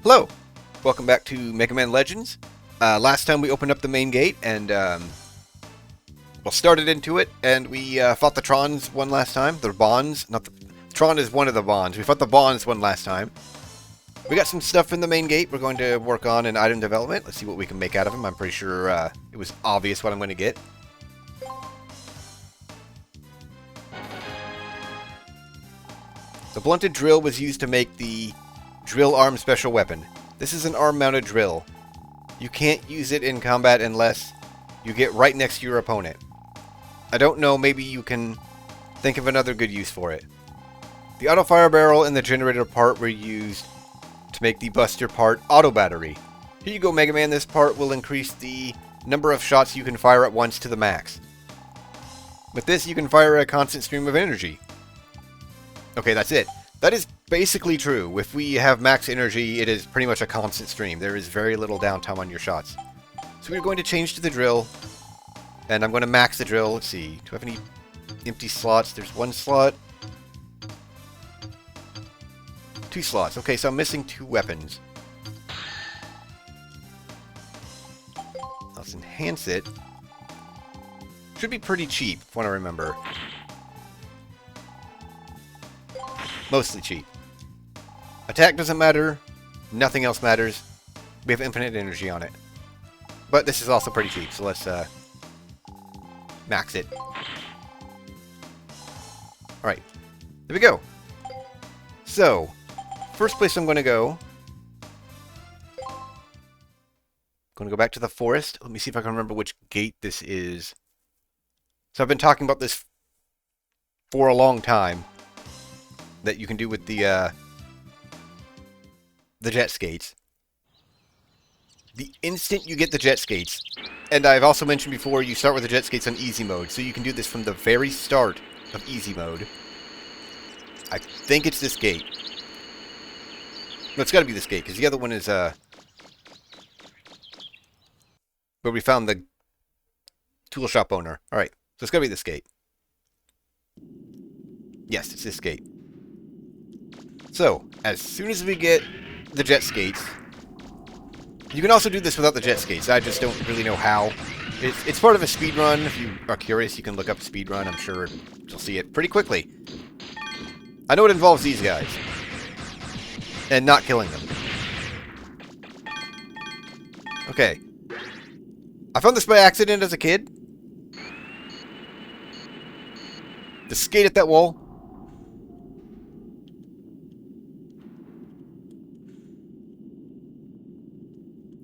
Hello! Welcome back to Mega Man Legends. Last time we opened up the main gate and, started into it, and we fought the Trons one last time. The Bonds, not the... Tron is one of the Bonds. We fought the Bonds one last time. We got some stuff in the main gate we're going to work on in item development. Let's see what we can make out of them. I'm pretty sure it was obvious what I'm going to get. The blunted drill was used to make the drill arm special weapon. This is an arm-mounted drill. You can't use it in combat unless you get right next to your opponent. I don't know, maybe you can think of another good use for it. The auto fire barrel and the generator part were used to make the buster part auto battery. Here you go, Mega Man. This part will increase the number of shots you can fire at once to the max. With this, you can fire a constant stream of energy. Okay, that's it. That is basically true. If we have max energy, it is pretty much a constant stream. There is very little downtime on your shots. So we're going to change to the drill. And I'm going to max the drill. Let's see. Do I have any empty slots? There's one slot. 2 slots. Okay, so I'm missing 2 weapons. Let's enhance it. Should be pretty cheap, if I want to remember. Mostly cheap. Attack doesn't matter. Nothing else matters. We have infinite energy on it. But this is also pretty cheap, so let's max it. Alright. There we go. So, first place I'm going to go. Going to go back to the forest. Let me see if I can remember which gate this is. So I've been talking about this for a long time. That you can do with the jet skates. The instant you get the jet skates, and I've also mentioned before, you start with the jet skates on easy mode, so you can do this from the very start of easy mode. I think it's this gate. No, it's got to be this gate, because the other one is where we found the tool shop owner. Alright, so it's got to be this gate. Yes, it's this gate. So, as soon as we get the jet skates, you can also do this without the jet skates. I just don't really know how. It's part of a speed run. If you are curious, you can look up speed run. I'm sure you'll see it pretty quickly. I know it involves these guys. And not killing them. Okay. I found this by accident as a kid. To skate at that wall.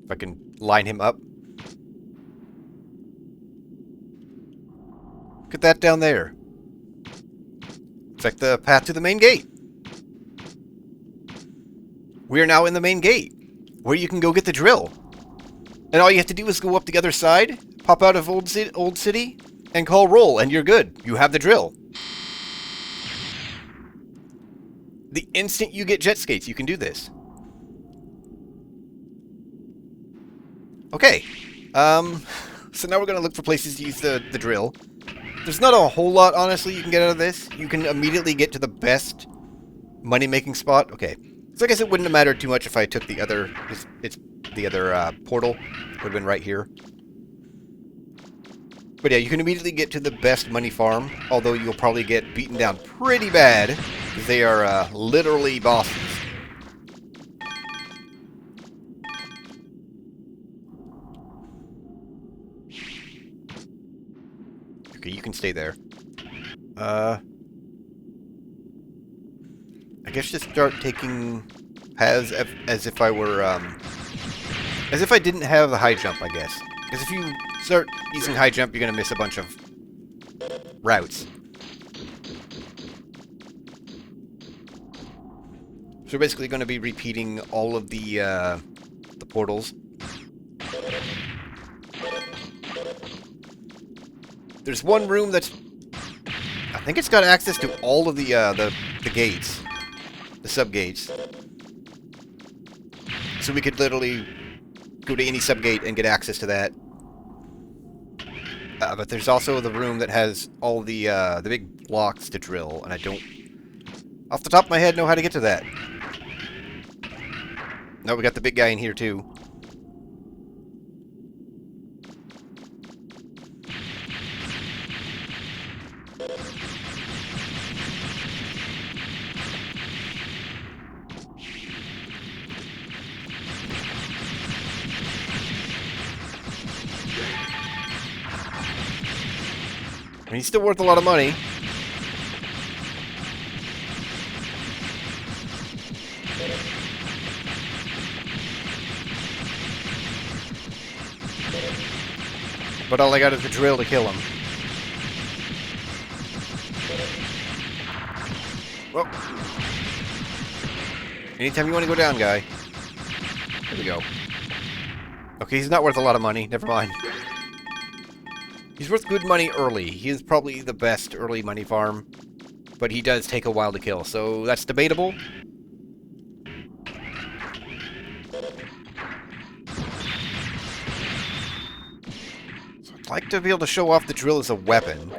If I can line him up. Look at that down there. It's like the path to the main gate. We are now in the main gate, where you can go get the drill. And all you have to do is go up the other side, pop out of Old City, and call roll, and you're good. You have the drill. The instant you get jet skates, you can do this. Okay, so now we're going to look for places to use the drill. There's not a whole lot, honestly, you can get out of this. You can immediately get to the best money-making spot. Okay, so I guess it wouldn't have mattered too much if I took the other, it's the other portal. Would have been right here. But yeah, you can immediately get to the best money farm, although you'll probably get beaten down pretty bad, because they are literally bosses. Okay, you can stay there. I guess just start taking paths as if I were, as if I didn't have the high jump, I guess. Because if you start using high jump, you're going to miss a bunch of routes. So we're basically going to be repeating all of the portals. There's one room that's... I think it's got access to all of the gates. The sub-gates. So we could literally go to any sub-gate and get access to that. But there's also the room that has all the big blocks to drill, and I don't, off the top of my head, know how to get to that. No, we got the big guy in here too. And he's still worth a lot of money. But all I got is the drill to kill him. Well, anytime you want to go down, guy. There we go. Okay, he's not worth a lot of money. Never mind. He's worth good money early. He is probably the best early money farm. But he does take a while to kill, so that's debatable. So I'd like to be able to show off the drill as a weapon.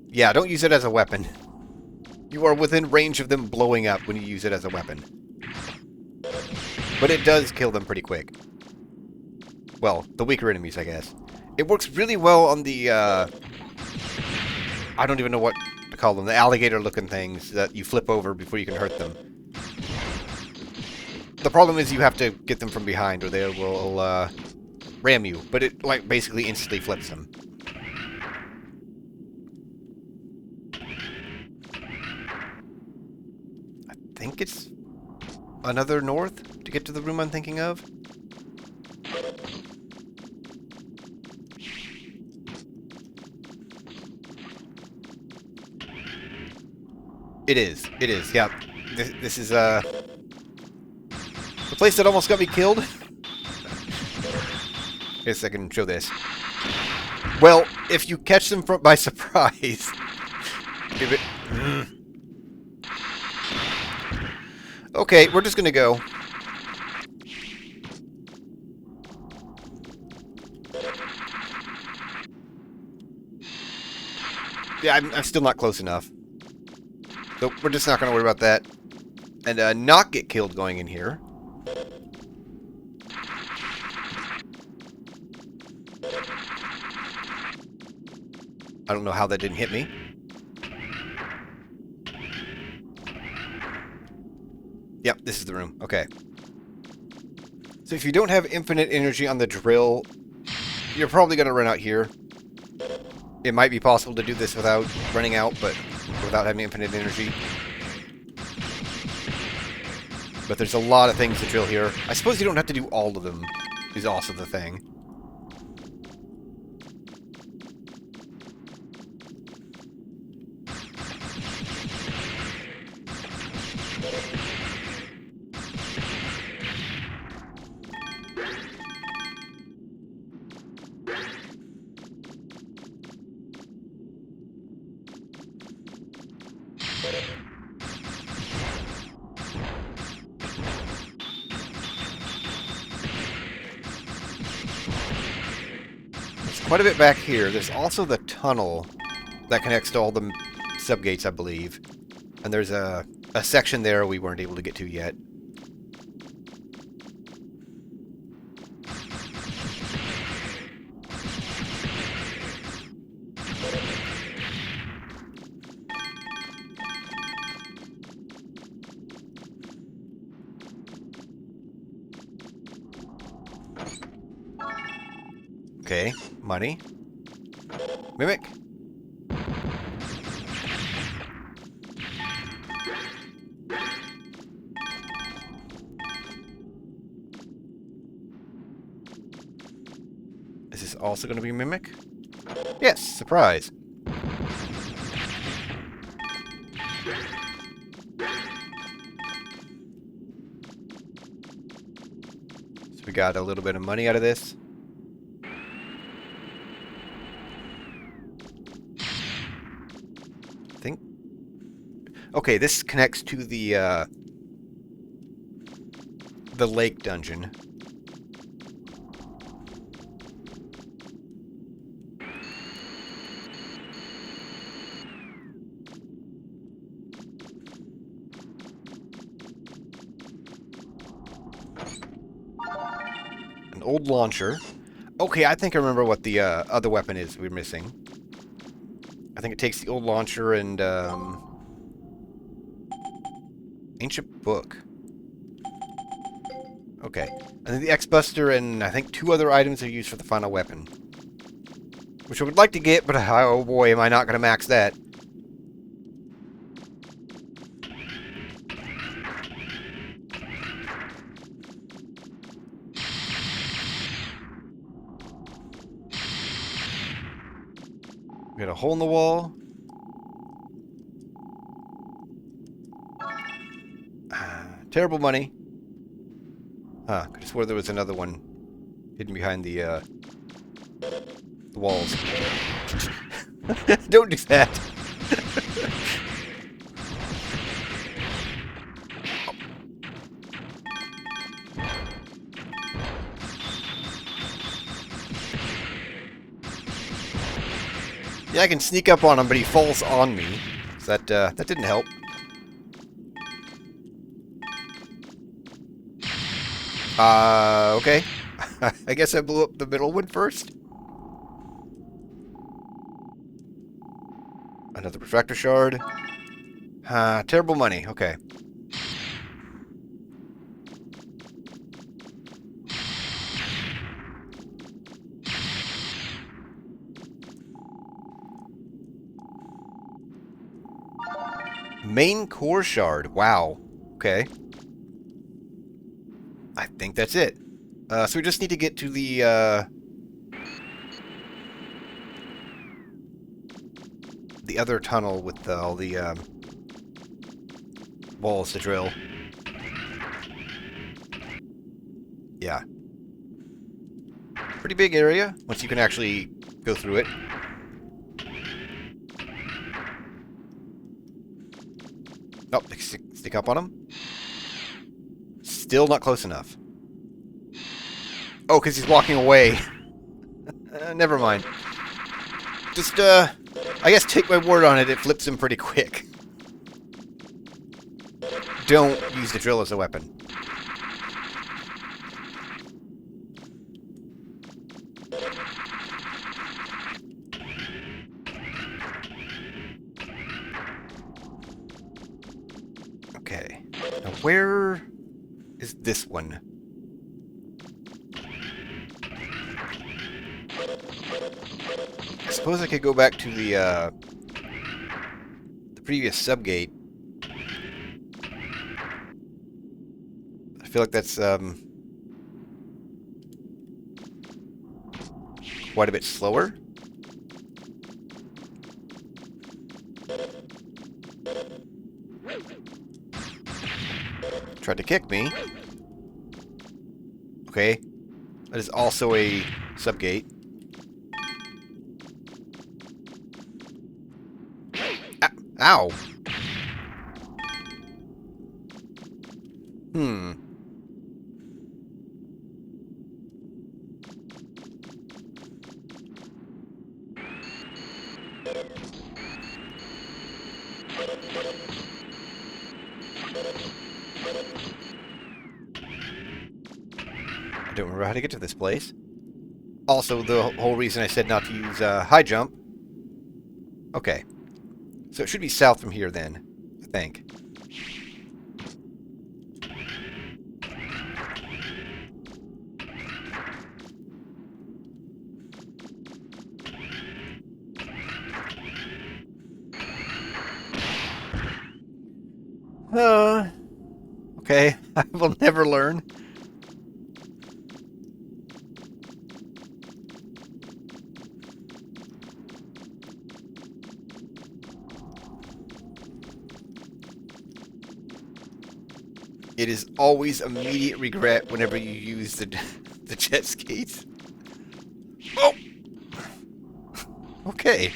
Yeah, don't use it as a weapon. You are within range of them blowing up when you use it as a weapon. But it does kill them pretty quick. Well, the weaker enemies, I guess. It works really well on the, I don't even know what to call them. The alligator-looking things that you flip over before you can hurt them. The problem is you have to get them from behind or they will, ram you. But it, like, basically instantly flips them. I think it's another north to get to the room I'm thinking of. It is, yeah. This is, the place that almost got me killed. Guess I can show this. Well, if you catch them by surprise... give it... Okay, we're just gonna go. Yeah, I'm still not close enough. So we're just not going to worry about that. And not get killed going in here. I don't know how that didn't hit me. Yep, this is the room. Okay. So if you don't have infinite energy on the drill, you're probably going to run out here. It might be possible to do this without running out, but without having infinite energy. But there's a lot of things to drill here. I suppose you don't have to do all of them, is also the thing. Quite a bit back here. There's also the tunnel that connects to all the subgates, I believe. And there's a section there we weren't able to get to yet. Okay, money. Mimic. Is this also going to be Mimic? Yes, surprise. So we got a little bit of money out of this. Okay, this connects to the lake dungeon. old launcher. Okay, I think I remember what the other weapon is we're missing. I think it takes the old launcher and ancient book. Okay. And then the X-Buster and I think 2 other items are used for the final weapon. Which I would like to get, but oh boy, am I not going to max that. We got a hole in the wall. Terrible money. Huh, could have swore there was another one hidden behind the walls. Don't do that. Yeah, I can sneak up on him, but he falls on me. So that didn't help. Okay. I guess I blew up the middle one first. Another refractor shard. Terrible money. Okay. Main core shard. Wow. Okay. I think that's it. So we just need to get to the other tunnel with all the walls to drill. Yeah. Pretty big area, once you can actually go through it. Nope, stick up on him. Still not close enough. Oh, because he's walking away. Never mind. Just, I guess take my word on it, it flips him pretty quick. Don't use the drill as a weapon. Okay. Now where is this one? I suppose I could go back to the previous subgate. I feel like that's quite a bit slower. Tried to kick me. Okay. That is also a subgate. Ow! I don't remember how to get to this place. Also, the whole reason I said not to use high jump. Okay. So it should be south from here then, I think. Okay, I will never learn. It is always immediate regret whenever you use the jet skis. Oh! Okay.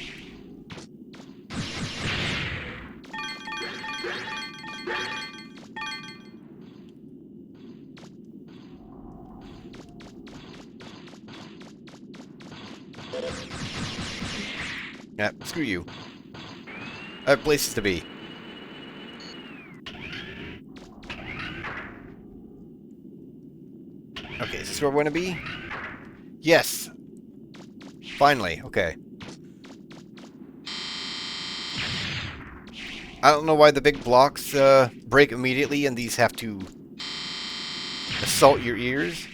Yeah, screw you. I have places to be. Okay, is this where I want to be? Yes! Finally, okay. I don't know why the big blocks break immediately and these have to assault your ears.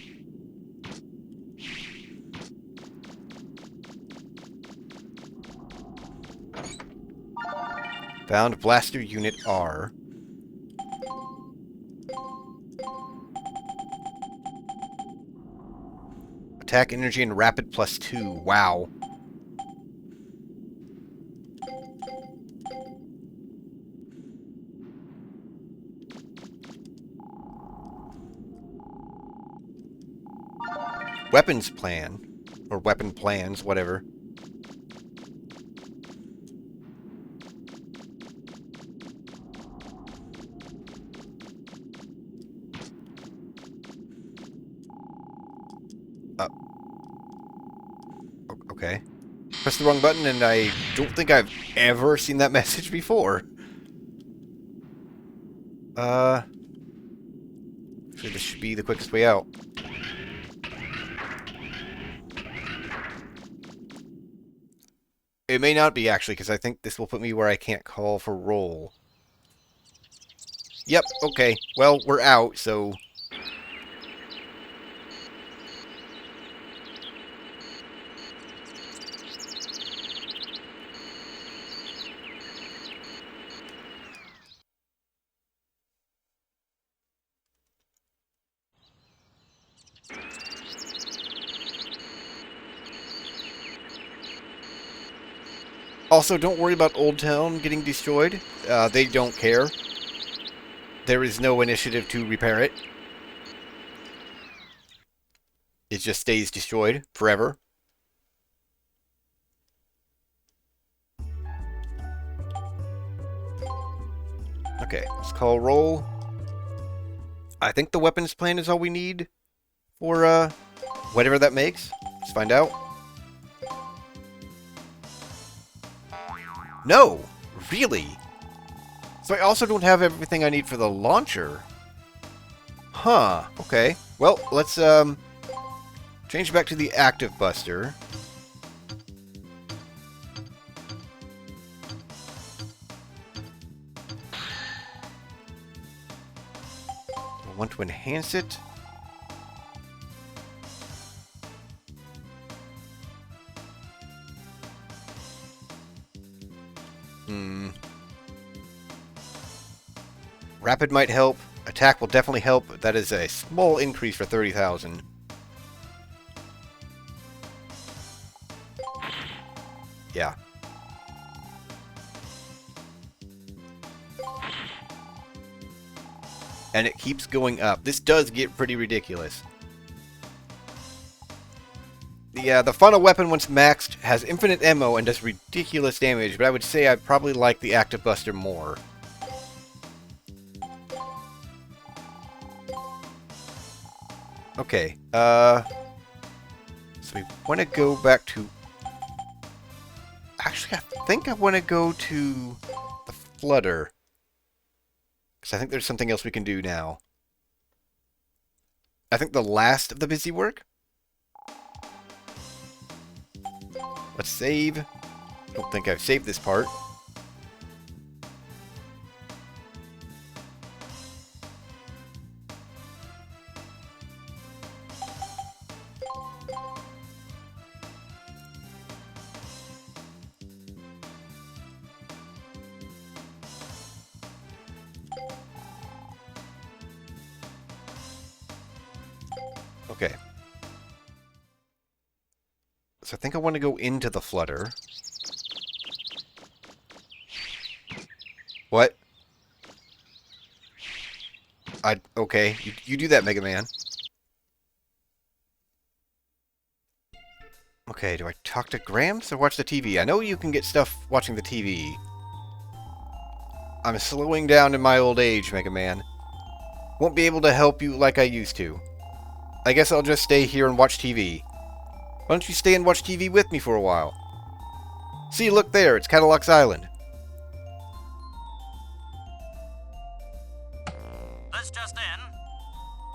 Found Blaster Unit R. Attack energy and rapid +2. Wow. Weapons plan. Or weapon plans, whatever. Okay. Press the wrong button and I don't think I've ever seen that message before. Actually, this should be the quickest way out. It may not be, actually, because I think this will put me where I can't call for roll. Yep, okay. Well, we're out, so... Also, don't worry about Old Town getting destroyed. They don't care. There is no initiative to repair it. It just stays destroyed forever. Okay, let's call roll. I think the weapons plan is all we need for, whatever that makes. Let's find out. No! Really? So I also don't have everything I need for the launcher. Huh, okay. Well, let's, change back to the active buster. I want to enhance it. Rapid might help. Attack will definitely help. That is a small increase for 30,000. Yeah. And it keeps going up. This does get pretty ridiculous. The funnel weapon, once maxed, has infinite ammo and does ridiculous damage, but I would say I probably like the active buster more. Okay, so we want to go back to... Actually, I think I want to go to the Flutter. Because I think there's something else we can do now. I think the last of the busy work. Let's save. Don't think I've saved this part. Okay. So I think I want to go into the Flutter. What? Okay, you do that, Mega Man. Okay, do I talk to Gramps or watch the TV? I know you can get stuff watching the TV. I'm slowing down in my old age, Mega Man. Won't be able to help you like I used to. I guess I'll just stay here and watch TV. Why don't you stay and watch TV with me for a while? See, look there, it's Cadillac's Island. This just in.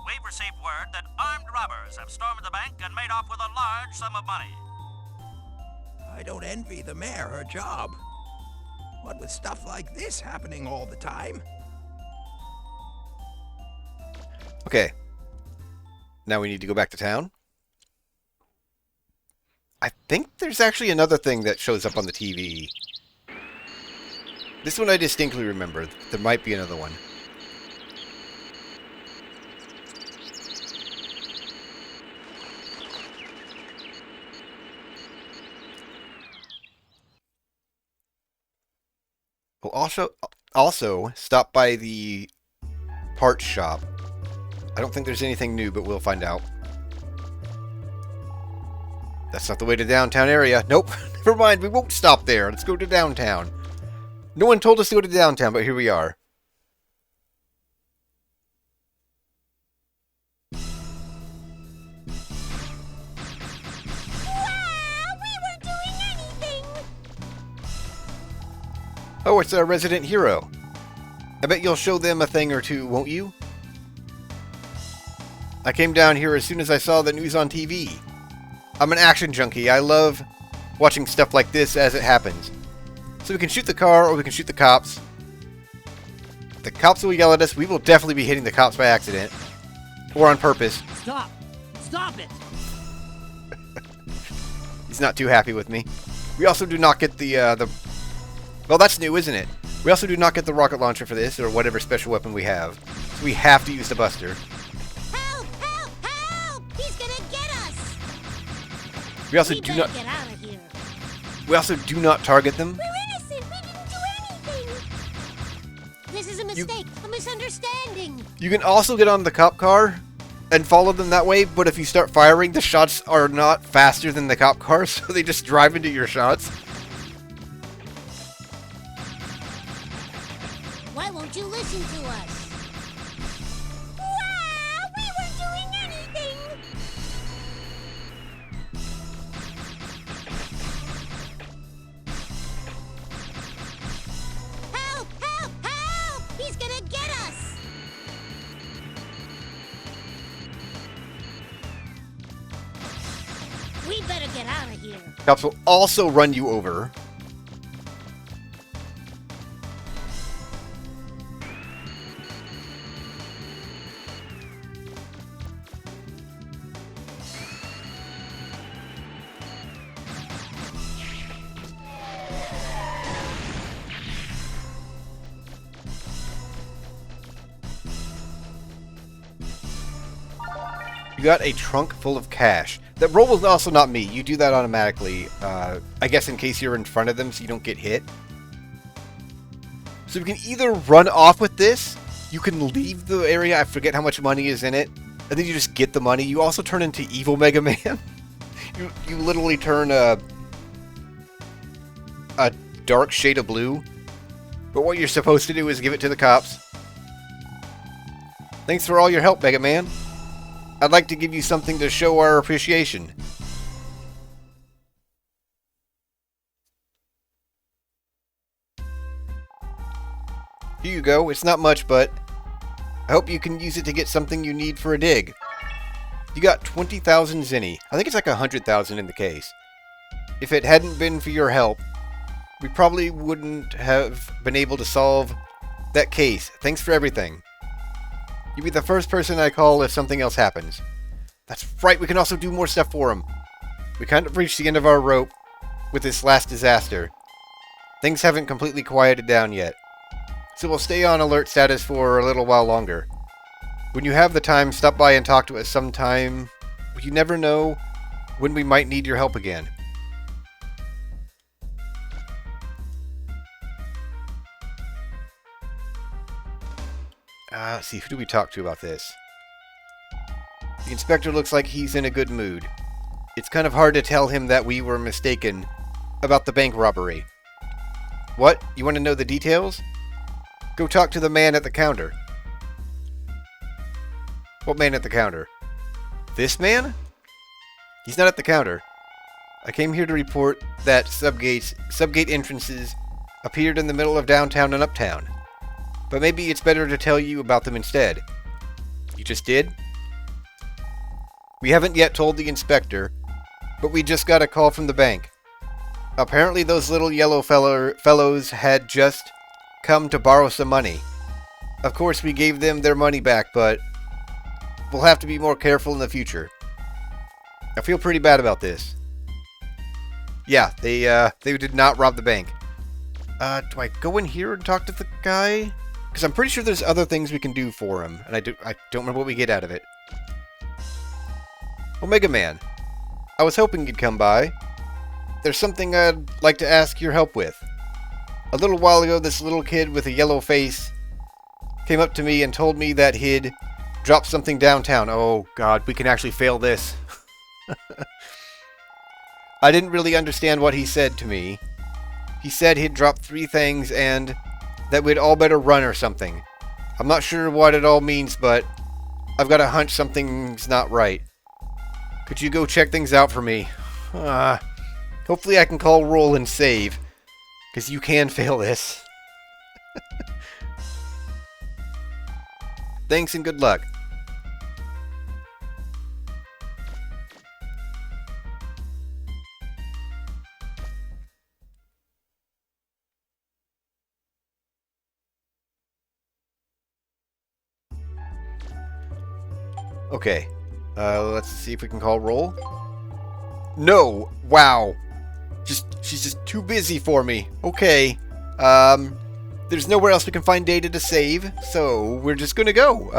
We've received word that armed robbers have stormed the bank and made off with a large sum of money. I don't envy the mayor her job. What with stuff like this happening all the time? Okay. Now we need to go back to town. I think there's actually another thing that shows up on the TV. This one I distinctly remember. There might be another one. We'll also stop by the parts shop. I don't think there's anything new, but we'll find out. That's not the way to downtown area. Nope. Never mind. We won't stop there. Let's go to downtown. No one told us to go to downtown, but here we are. Wow, we weren't doing anything. Oh, it's our resident hero. I bet you'll show them a thing or two, won't you? I came down here as soon as I saw the news on TV. I'm an action junkie. I love watching stuff like this as it happens. So we can shoot the car or we can shoot the cops. If the cops will yell at us, we will definitely be hitting the cops by accident. Or on purpose. Stop! Stop it! He's not too happy with me. We also do not get the well, that's new, isn't it? We also do not get the rocket launcher for this, or whatever special weapon we have. So we have to use the Buster. Help! Help! Help! He's gonna get us. We also We do better not. get out of here. We also do not target them. We're innocent. We didn't do anything. This is a mistake. A misunderstanding. You can also get on the cop car and follow them that way, but if you start firing, the shots are not faster than the cop car, so they just drive into your shots. Why won't you listen to us? Wow! We weren't doing anything. Help! Help! Help! He's gonna get us. We better get out of here. Cops will also run you over. You got a trunk full of cash. That roll was also not me. You do that automatically. I guess in case you're in front of them so you don't get hit. So you can either run off with this, you can leave the area, I forget how much money is in it, and then you just get the money. You also turn into evil Mega Man. you literally turn a dark shade of blue. But what you're supposed to do is give it to the cops. Thanks for all your help, Mega Man. I'd like to give you something to show our appreciation. Here you go. It's not much, but I hope you can use it to get something you need for a dig. You got 20,000 zenny. I think it's like 100,000 in the case. If it hadn't been for your help, we probably wouldn't have been able to solve that case. Thanks for everything. You'll be the first person I call if something else happens. That's right, we can also do more stuff for him. We kind of reached the end of our rope with this last disaster. Things haven't completely quieted down yet. So we'll stay on alert status for a little while longer. When you have the time, stop by and talk to us sometime. You never know when we might need your help again. Let's see, who do we talk to about this? The inspector looks like he's in a good mood. It's kind of hard to tell him that we were mistaken about the bank robbery. What? You want to know the details? Go talk to the man at the counter. What man at the counter? This man? He's not at the counter. I came here to report that subgate entrances appeared in the middle of downtown and uptown. But maybe it's better to tell you about them instead. You just did? We haven't yet told the inspector, but we just got a call from the bank. Apparently those little yellow fellows had just come to borrow some money. Of course, we gave them their money back, but we'll have to be more careful in the future. I feel pretty bad about this. Yeah, they did not rob the bank. Do I go in here and talk to the guy? Because I'm pretty sure there's other things we can do for him, and I don't remember what we get out of it. Omega Man, I was hoping you'd come by. There's something I'd like to ask your help with. A little while ago, this little kid with a yellow face came up to me and told me that he'd dropped something downtown. Oh god, we can actually fail this. I didn't really understand what he said to me. He said he'd dropped 3 things and that we'd all better run or something. I'm not sure what it all means, but I've got a hunch something's not right. Could you go check things out for me? Hopefully I can call roll and save, because you can fail this. Thanks and good luck. Okay, let's see if we can call roll. No! Wow! She's just too busy for me. Okay. There's nowhere else we can find data to save, so we're just gonna go.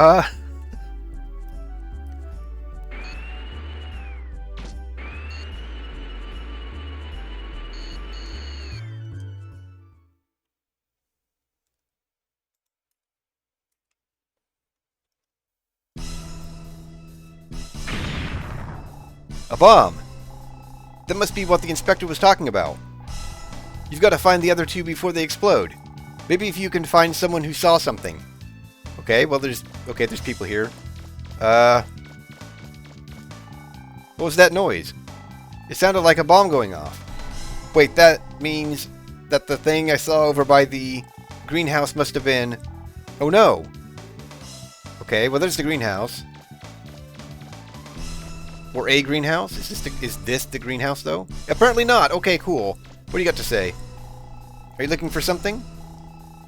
A bomb! That must be what the inspector was talking about. You've got to find the other 2 before they explode. Maybe if you can find someone who saw something. Okay, well there's people here. What was that noise? It sounded like a bomb going off. Wait, that means that the thing I saw over by the greenhouse must have been... Oh no! Okay, well there's the greenhouse. Or a greenhouse? Is this the greenhouse, though? Apparently not. Okay, cool. What do you got to say? Are you looking for something?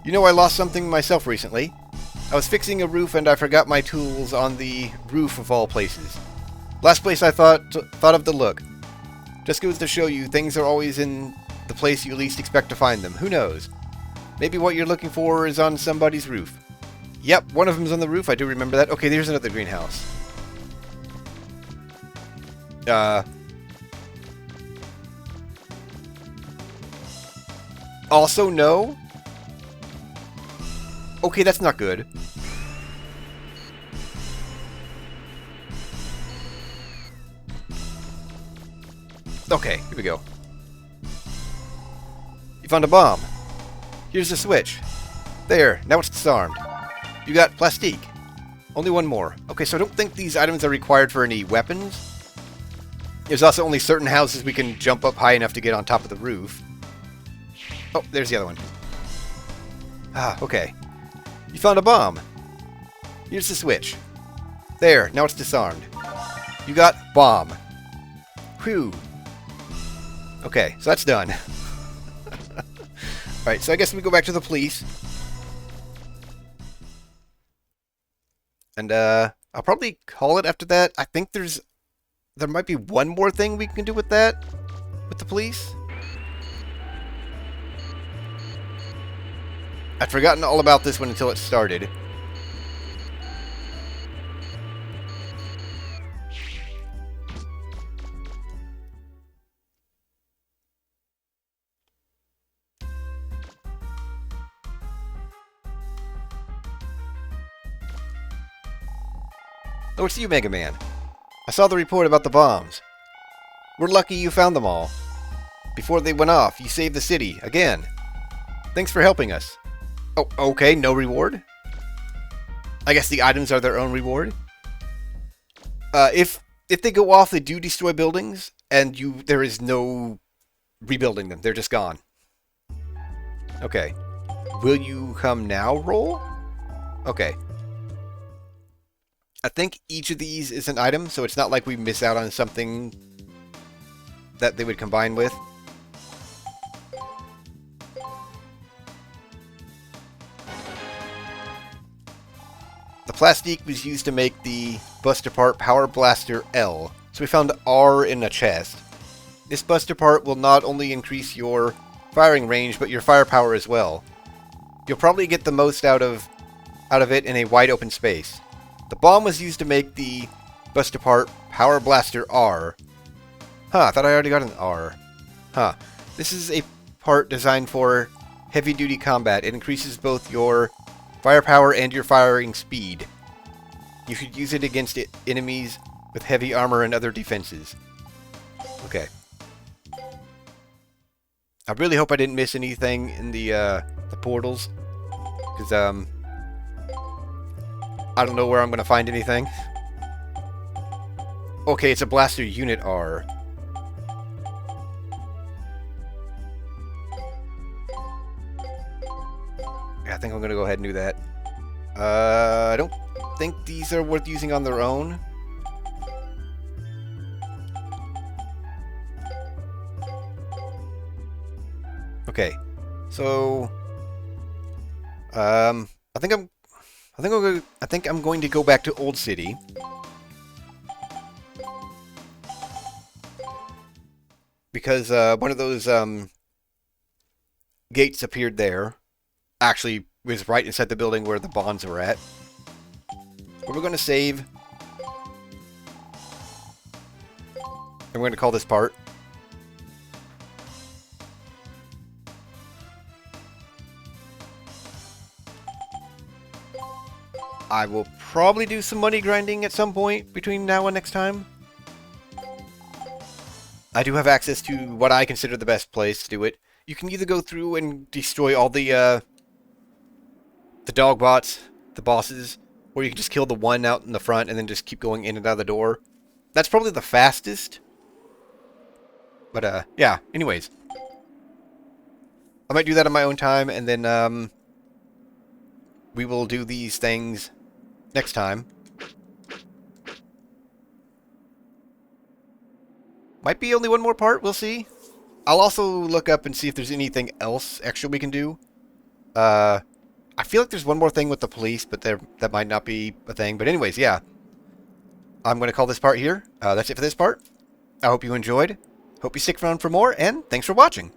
You know I lost something myself recently. I was fixing a roof and I forgot my tools on the roof of all places. Last place I thought of to look. Just goes to show you, things are always in the place you least expect to find them. Who knows? Maybe what you're looking for is on somebody's roof. Yep, one of them's on the roof. I do remember that. Okay, there's another greenhouse. Also no? Okay, that's not good. Okay, here we go. You found a bomb. Here's the switch. There, now it's disarmed. You got plastique. Only one more. Okay, so I don't think these items are required for any weapons. There's also only certain houses we can jump up high enough to get on top of the roof. Oh, there's the other one. Ah, okay. You found a bomb. Here's the switch. There, now it's disarmed. You got bomb. Whew. Okay, so that's done. Alright, so I guess we go back to the police. And, I'll probably call it after that. I think there might be one more thing we can do with that. With the police. I'd forgotten all about this one until it started. Oh, it's you, Mega Man. I saw the report about the bombs. We're lucky you found them all. Before they went off, you saved the city, again. Thanks for helping us. Oh, okay, no reward? I guess the items are their own reward? If they go off, they do destroy buildings, and there is no rebuilding them. They're just gone. Okay. Will you come now, roll? Okay. I think each of these is an item, so it's not like we miss out on something that they would combine with. The plastique was used to make the Buster Part Power Blaster L, so we found R in a chest. This Buster Part will not only increase your firing range, but your firepower as well. You'll probably get the most out of it in a wide open space. The bomb was used to make the Buster Part Power Blaster R. Huh, I thought I already got an R. Huh. This is a part designed for heavy-duty combat. It increases both your firepower and your firing speed. You should use it against enemies with heavy armor and other defenses. Okay. I really hope I didn't miss anything in the portals, because I don't know where I'm going to find anything. Okay, it's a blaster unit R. Yeah, I think I'm going to go ahead and do that. I don't think these are worth using on their own. Okay, so I think I'm going to go back to Old City. Because one of those gates appeared there. Actually, was right inside the building where the bonds were at. But we're going to save. And we're going to call this part. I will probably do some money grinding at some point between now and next time. I do have access to what I consider the best place to do it. You can either go through and destroy all the dog bots, the bosses, or you can just kill the one out in the front and then just keep going in and out of the door. That's probably the fastest. But, yeah, anyways. I might do that on my own time, and then, we will do these things next time. Might be only one more part, we'll see. I'll also look up and see if there's anything else extra we can do. I feel like there's one more thing with the police, but that might not be a thing. But anyways, yeah. I'm going to call this part here. That's it for this part. I hope you enjoyed. Hope you stick around for more, and thanks for watching.